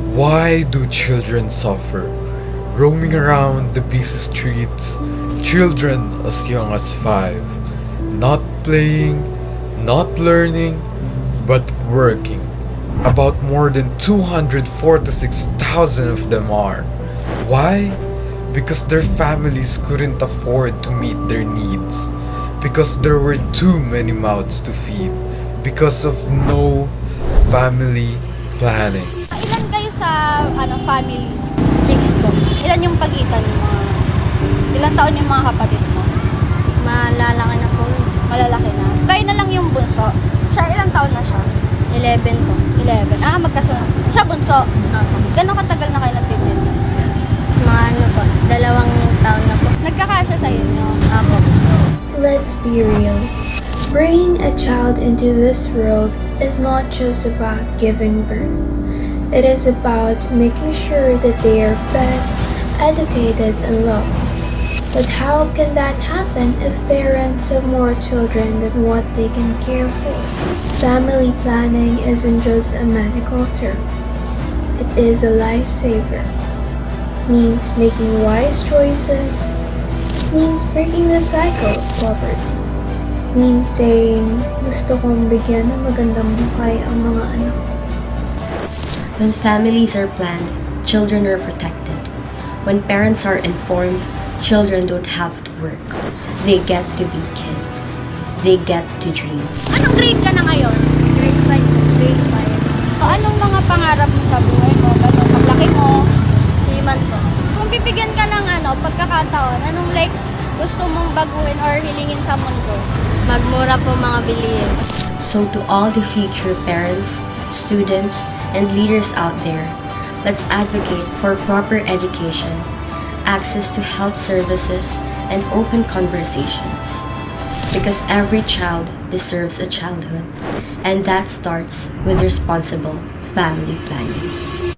Why do children suffer? Roaming around the busy streets, children as young as 5, not playing, not learning, but working. About more than 246,000 of them are. Why? Because their families couldn't afford to meet their needs. Because there were too many mouths to feed. Because of no family planning. Ilan kayo sa family? 6 po. Ilan yung pagitan mo? Ilan taon yung mga kapatid mo? Malalaki na po. Malalaki na. Kayo na lang yung bunso. Siya, ilang taon na siya? 11 po. 11. Magkasunod. Siya bunso. Gano'ng katagal na kayo nagpipil? Mga po, 2 taon na po. Nagkakasya sa inyo? Apo. Let's be real. Bringing a child into this world is not just about giving birth. It is about making sure that they are fed, educated, and loved. But how can that happen if parents have more children than what they can care for? Family planning isn't just a medical term. It is a lifesaver. Means making wise choices. Means breaking the cycle of poverty. Means saying, gusto kong bigyan ng magandang buhay ang mga anak ko. When families are planned, children are protected. When parents are informed, children don't have to work. They get to be kids. They get to dream. Anong grade ka na ngayon? Grade 5. Grade 5. Anong mga pangarap mo sa buhay mo? Ganun, paglaki mo? Seaman po. Kung bibigyan ka ng pagkakataon, anong gusto mong baguhin or hilingin sa mundo? Magmura po mga bilihin. So to all the future parents, students, and leaders out there, let's advocate for proper education, access to health services, and open conversations. Because every child deserves a childhood, and that starts with responsible family planning.